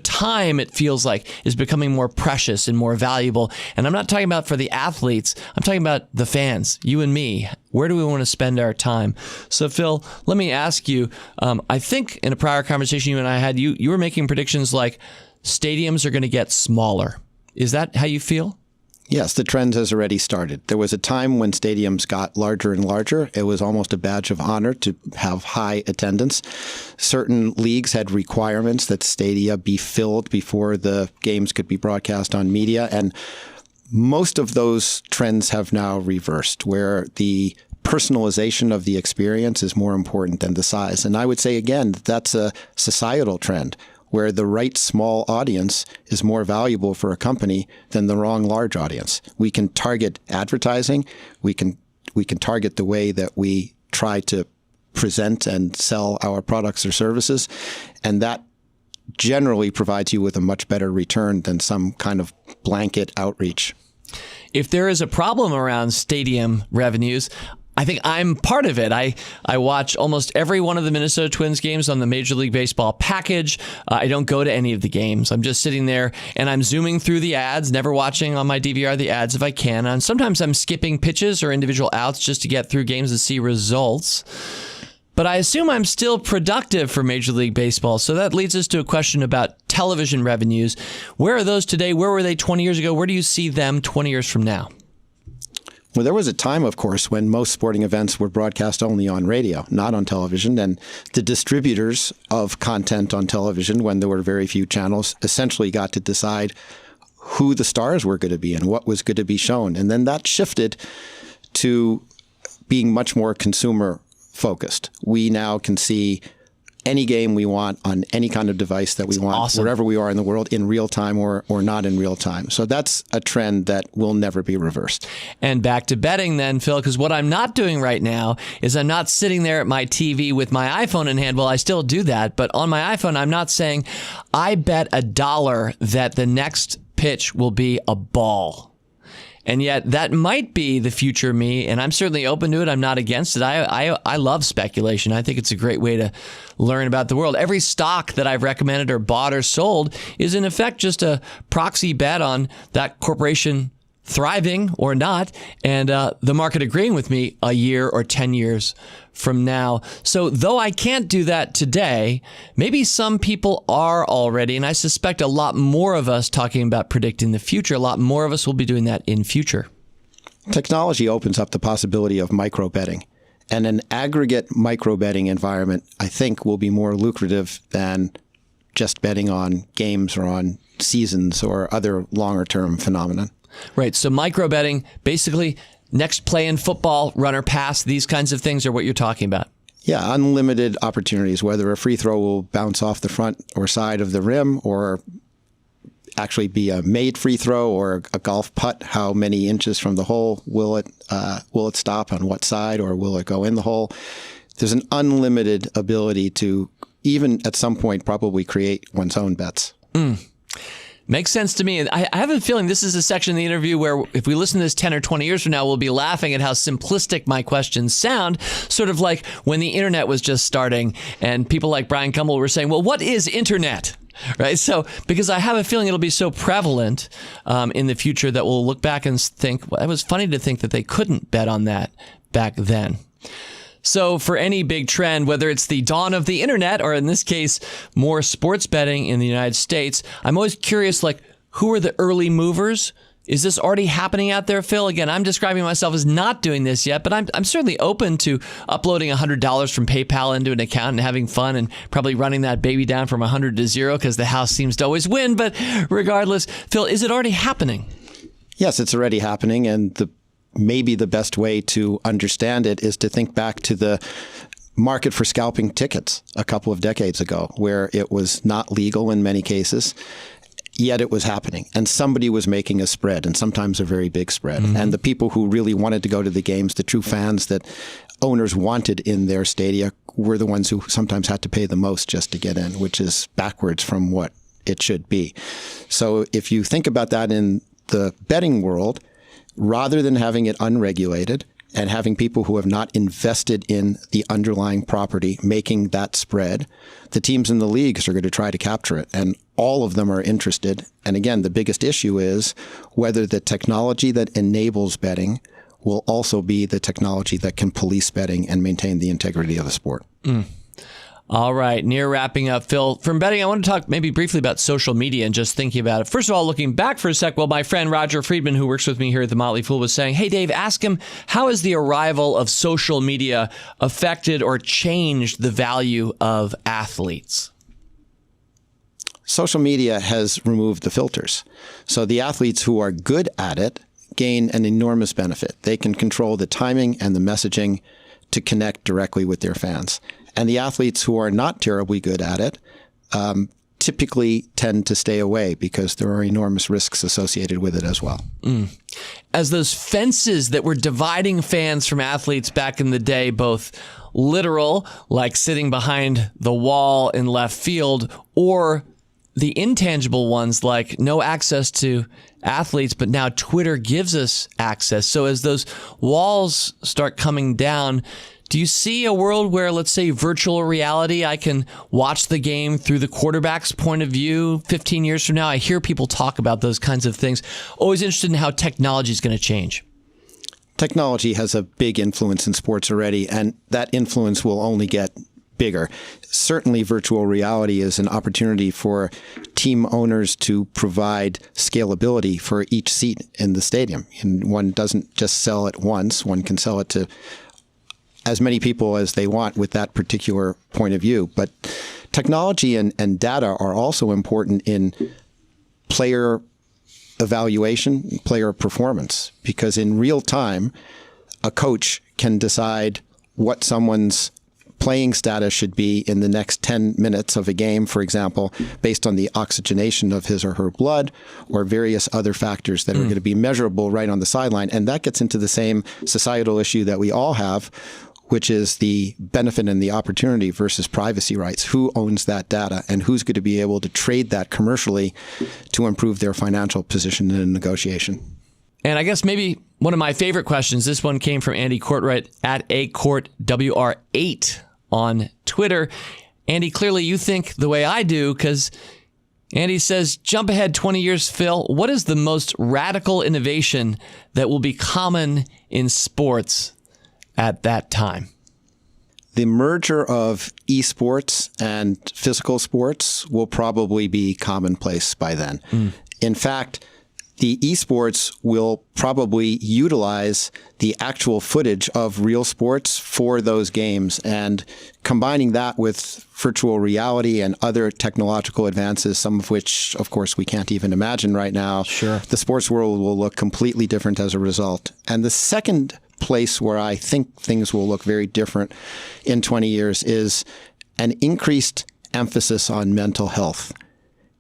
time, it feels like, is becoming more precious and more valuable. And I'm not talking about for the athletes. I'm talking about the fans, you and me. Where do we want to spend our time? So, Phil, let me ask you, I think in a prior conversation you and I had, you were making predictions like stadiums are going to get smaller. Is that how you feel? Yes, the trend has already started. There was a time when stadiums got larger and larger. It was almost a badge of honor to have high attendance. Certain leagues had requirements that stadia be filled before the games could be broadcast on media. And most of those trends have now reversed, where the personalization of the experience is more important than the size. And I would say, again, that's a societal trend where the right small audience is more valuable for a company than the wrong large audience. We can target advertising. We can target the way that we try to present and sell our products or services. And that generally provides you with a much better return than some kind of blanket outreach. If there is a problem around stadium revenues, I think I'm part of it. I watch almost every one of the Minnesota Twins games on the Major League Baseball package. I don't go to any of the games. I'm just sitting there and I'm zooming through the ads, never watching on my DVR the ads if I can. And sometimes I'm skipping pitches or individual outs just to get through games and see results. But I assume I'm still productive for Major League Baseball. So that leads us to a question about television revenues. Where are those today? Where were they 20 years ago? Where do you see them 20 years from now? Well, there was a time, of course, when most sporting events were broadcast only on radio, not on television. And the distributors of content on television, when there were very few channels, essentially got to decide who the stars were going to be and what was going to be shown. And then that shifted to being much more consumer focused. We now can see any game we want on any kind of device that we want, awesome, wherever we are in the world, in real time or not in real time. So that's a trend that will never be reversed. And back to betting then, Phil, because what I'm not doing right now is I'm not sitting there at my TV with my iPhone in hand. Well, I still do that, but on my iPhone, I'm not saying I bet $1 that the next pitch will be a ball. And yet that might be the future me, and I'm certainly open to it. I'm not against it. I love speculation. I think it's a great way to learn about the world. Every stock that I've recommended or bought or sold is in effect just a proxy bet on that corporation thriving or not, and the market agreeing with me a year or 10 years from now. So though I can't do that today, maybe some people are already, and I suspect a lot more of us talking about predicting the future, a lot more of us will be doing that in future. Technology opens up the possibility of micro betting, and an aggregate micro betting environment, I think, will be more lucrative than just betting on games or on seasons or other longer term phenomenon. Right. So micro betting, basically next play in football, runner pass, these kinds of things are what you're talking about. Yeah, unlimited opportunities, whether a free throw will bounce off the front or side of the rim or actually be a made free throw or a golf putt. How many inches from the hole will it stop on what side, or will it go in the hole? There's an unlimited ability to even at some point probably create one's own bets. Makes sense to me. And I have a feeling this is a section of the interview where if we listen to this 10 or 20 years from now, we'll be laughing at how simplistic my questions sound, sort of like when the internet was just starting and people like Brian Gumbel were saying, well, what is internet? Right? So because I have a feeling it'll be so prevalent in the future that we'll look back and think, well, it was funny to think that they couldn't bet on that back then. So for any big trend, whether it's the dawn of the internet or in this case, more sports betting in the United States, I'm always curious, like, who are the early movers? Is this already happening out there, Phil? Again, I'm describing myself as not doing this yet, but I'm certainly open to uploading $100 from PayPal into an account and having fun and probably running that baby down from 100 to 0 because the house seems to always win. But regardless, Phil, is it already happening? Yes, it's already happening. And maybe the best way to understand it is to think back to the market for scalping tickets a couple of decades ago, where it was not legal in many cases, yet it was happening. And somebody was making a spread, and sometimes a very big spread. Mm-hmm. And the people who really wanted to go to the games, the true fans that owners wanted in their stadia, were the ones who sometimes had to pay the most just to get in, which is backwards from what it should be. So if you think about that in the betting world, rather than having it unregulated and having people who have not invested in the underlying property making that spread, the teams in the leagues are going to try to capture it. And all of them are interested. And again, the biggest issue is whether the technology that enables betting will also be the technology that can police betting and maintain the integrity of the sport. All right, near wrapping up, Phil. From betting, I want to talk maybe briefly about social media and just thinking about it. First of all, looking back for a sec, well, my friend Roger Friedman, who works with me here at the Motley Fool, was saying, hey, Dave, ask him, how has the arrival of social media affected or changed the value of athletes? Social media has removed the filters. So the athletes who are good at it gain an enormous benefit. They can control the timing and the messaging to connect directly with their fans. And the athletes who are not terribly good at it typically tend to stay away because there are enormous risks associated with it as well. As those fences that were dividing fans from athletes back in the day, both literal, like sitting behind the wall in left field, or the intangible ones like no access to athletes, but now Twitter gives us access. So as those walls start coming down, do you see a world where, let's say, virtual reality, I can watch the game through the quarterback's point of view 15 years from now? I hear people talk about those kinds of things. Always interested in how technology is going to change. Technology has a big influence in sports already, and that influence will only get bigger. Certainly, virtual reality is an opportunity for team owners to provide scalability for each seat in the stadium. And one doesn't just sell it once. One can sell it to as many people as they want with that particular point of view. But technology and data are also important in player evaluation, player performance, because in real time, a coach can decide what someone's playing status should be in the next 10 minutes of a game, for example, based on the oxygenation of his or her blood or various other factors that are going to be measurable right on the sideline. And that gets into the same societal issue that we all have, which is the benefit and the opportunity versus privacy rights. Who owns that data and who's going to be able to trade that commercially to improve their financial position in a negotiation? And I guess maybe one of my favorite questions, this one came from Andy Courtwright at ACourtWR8 on Twitter. Andy, clearly you think the way I do, because Andy says, jump ahead 20 years, Phil. What is the most radical innovation that will be common in sports at that time? The merger of esports and physical sports will probably be commonplace by then. In fact, the esports will probably utilize the actual footage of real sports for those games, and combining that with virtual reality and other technological advances, some of which, of course, we can't even imagine right now. Sure. The sports world will look completely different as a result. And the second place where I think things will look very different in 20 years is an increased emphasis on mental health.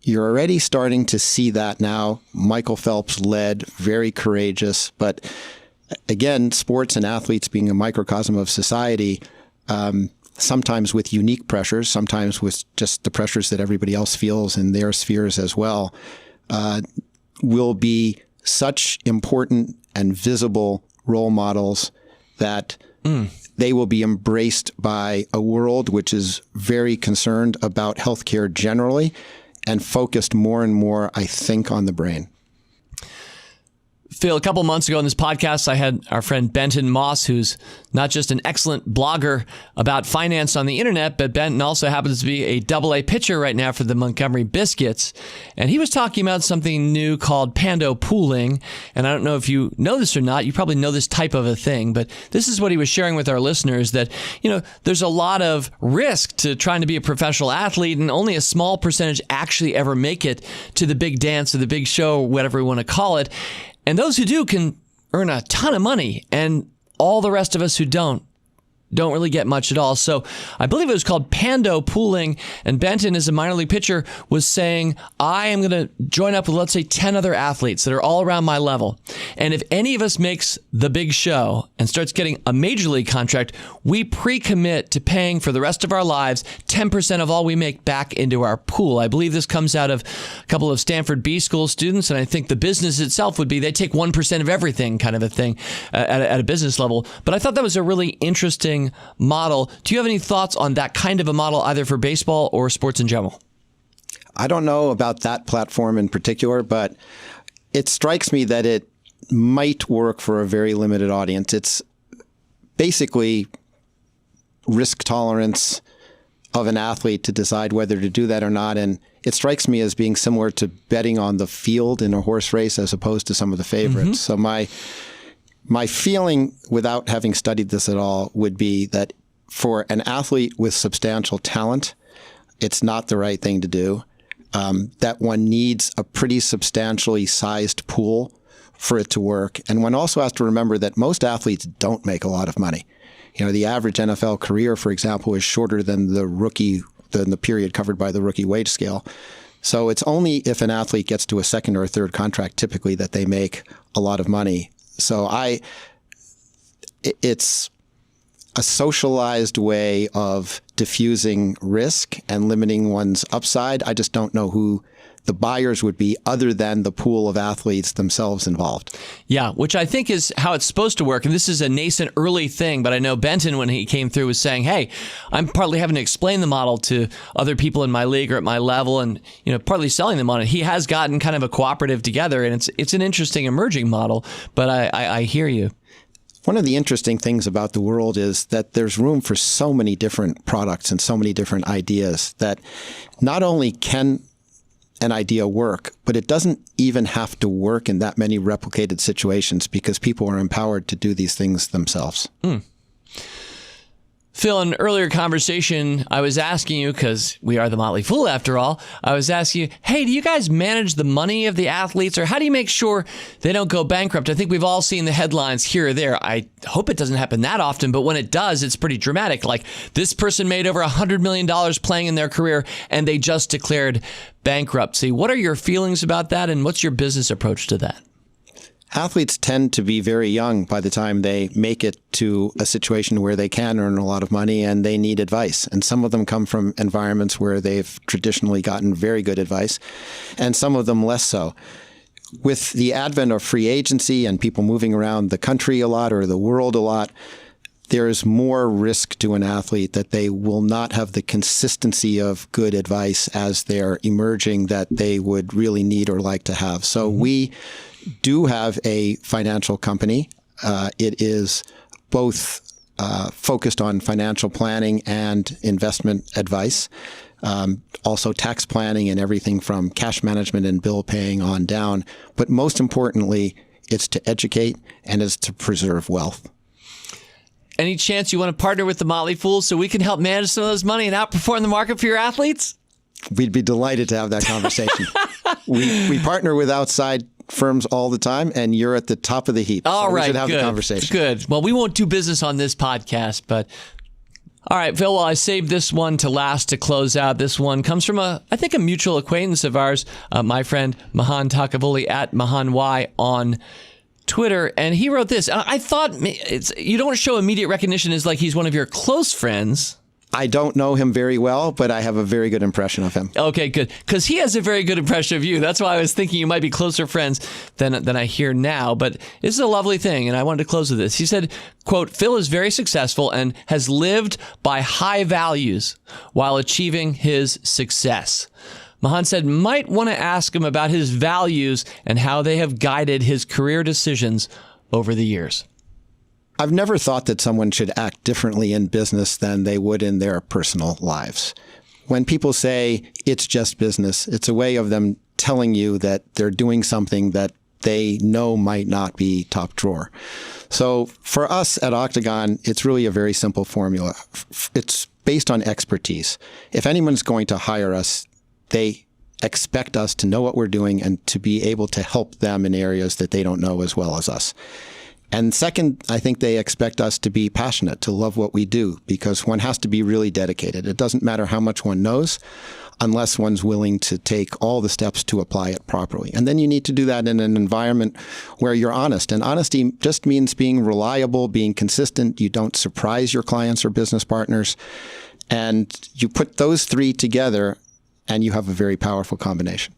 You're already starting to see that now. Michael Phelps led, very courageous. But again, sports and athletes being a microcosm of society, sometimes with unique pressures, sometimes with just the pressures that everybody else feels in their spheres as well, will be such important and visible role models that they will be embraced by a world which is very concerned about healthcare generally and focused more and more, I think, on the brain. Phil, a couple months ago on this podcast, I had our friend Benton Moss, who's not just an excellent blogger about finance on the internet, but Benton also happens to be a AA pitcher right now for the Montgomery Biscuits. And he was talking about something new called Pando pooling. And I don't know if you know this or not. You probably know this type of a thing. But this is what he was sharing with our listeners, that, you know, there's a lot of risk to trying to be a professional athlete, and only a small percentage actually ever make it to the big dance or the big show, or whatever we want to call it. And those who do can earn a ton of money, and all the rest of us who don't really get much at all. So I believe it was called Pando pooling, and Benton, as a minor league pitcher, was saying, I am going to join up with, let's say, 10 other athletes that are all around my level. And if any of us makes the big show and starts getting a major league contract, we pre-commit to paying for the rest of our lives 10% of all we make back into our pool. I believe this comes out of a couple of Stanford B School students, and I think the business itself would be they take 1% of everything, kind of a thing at a business level. But I thought that was a really interesting model. Do you have any thoughts on that kind of a model, either for baseball or sports in general? I don't know about that platform in particular, but it strikes me that it might work for a very limited audience. It's basically risk tolerance of an athlete to decide whether to do that or not. And it strikes me as being similar to betting on the field in a horse race as opposed to some of the favorites. So my feeling, without having studied this at all, would be that for an athlete with substantial talent, it's not the right thing to do. That one needs a pretty substantially sized pool for it to work. And one also has to remember that most athletes don't make a lot of money. The average NFL career, for example, is shorter than the period covered by the rookie wage scale. So it's only if an athlete gets to a second or a third contract typically that they make a lot of money. So it's a socialized way of diffusing risk and limiting one's upside. I just don't know who the buyers would be other than the pool of athletes themselves involved. Yeah, which I think is how it's supposed to work. And this is a nascent early thing, but I know Benton, when he came through, was saying, hey, I'm partly having to explain the model to other people in my league or at my level and, partly selling them on it. He has gotten kind of a cooperative together, and it's an interesting emerging model, but I hear you. One of the interesting things about the world is that there's room for so many different products and so many different ideas that not only can an idea work, but it doesn't even have to work in that many replicated situations because people are empowered to do these things themselves. Phil, in an earlier conversation, I was asking you, because we are the Motley Fool after all, I was asking you, hey, do you guys manage the money of the athletes, or how do you make sure they don't go bankrupt? I think we've all seen the headlines here or there. I hope it doesn't happen that often, but when it does, it's pretty dramatic. Like, this person made over $100 million playing in their career, and they just declared bankruptcy. What are your feelings about that, and what's your business approach to that? Athletes tend to be very young by the time they make it to a situation where they can earn a lot of money and they need advice. And some of them come from environments where they've traditionally gotten very good advice, and some of them less so. With the advent of free agency and people moving around the country a lot or the world a lot, there's more risk to an athlete that they will not have the consistency of good advice as they're emerging that they would really need or like to have. So we do have a financial company. It is both focused on financial planning and investment advice, also tax planning and everything from cash management and bill paying on down. But most importantly, it's to educate and it's to preserve wealth. Any chance you want to partner with the Motley Fool so we can help manage some of those money and outperform the market for your athletes? We'd be delighted to have that conversation. we partner with outside firms all the time, and you're at the top of the heap. All right, we should have good. the conversation. Good. Well, we won't do business on this podcast, but all right, Phil, well, I saved this one to last to close out. This one comes from I think a mutual acquaintance of ours, my friend Mahan Takavoli at Mahan Y on Twitter, and he wrote this. I thought you don't show immediate recognition as like he's one of your close friends. I don't know him very well, but I have a very good impression of him. Okay, good. Because he has a very good impression of you. That's why I was thinking you might be closer friends than I hear now. But this is a lovely thing, and I wanted to close with this. He said, quote, Phil is very successful and has lived by high values while achieving his success. Mahan said, might want to ask him about his values and how they have guided his career decisions over the years. I've never thought that someone should act differently in business than they would in their personal lives. When people say it's just business, it's a way of them telling you that they're doing something that they know might not be top drawer. So for us at Octagon, it's really a very simple formula. It's based on expertise. If anyone's going to hire us, they expect us to know what we're doing and to be able to help them in areas that they don't know as well as us. And second, I think they expect us to be passionate, to love what we do, because one has to be really dedicated. It doesn't matter how much one knows unless one's willing to take all the steps to apply it properly. And then you need to do that in an environment where you're honest. And honesty just means being reliable, being consistent. You don't surprise your clients or business partners. And you put those three together, and you have a very powerful combination.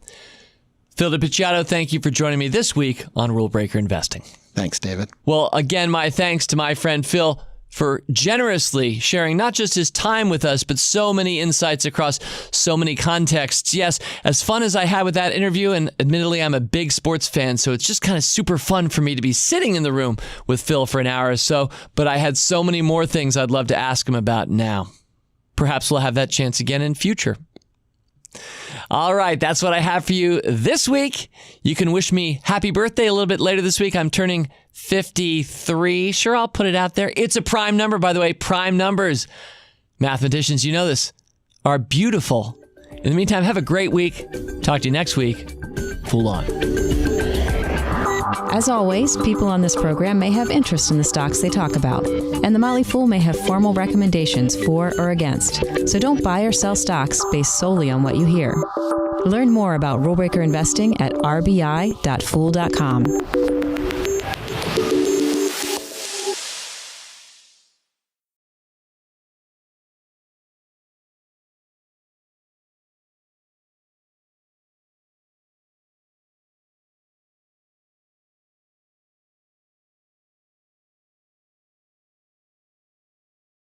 Phil de Picciotto, thank you for joining me this week on Rule Breaker Investing. Thanks, David. Well, again, my thanks to my friend Phil for generously sharing not just his time with us, but so many insights across so many contexts. Yes, as fun as I had with that interview, and admittedly, I'm a big sports fan, so it's just kind of super fun for me to be sitting in the room with Phil for an hour or so, but I had so many more things I'd love to ask him about now. Perhaps we'll have that chance again in future. All right, that's what I have for you this week. You can wish me happy birthday a little bit later this week. I'm turning 53. Sure, I'll put it out there. It's a prime number, by the way. Prime numbers, mathematicians, you know this, are beautiful. In the meantime, have a great week. Talk to you next week. Fool on. As always, people on this program may have interest in the stocks they talk about, and the Motley Fool may have formal recommendations for or against. So don't buy or sell stocks based solely on what you hear. Learn more about rule breaker investing at rbi.fool.com.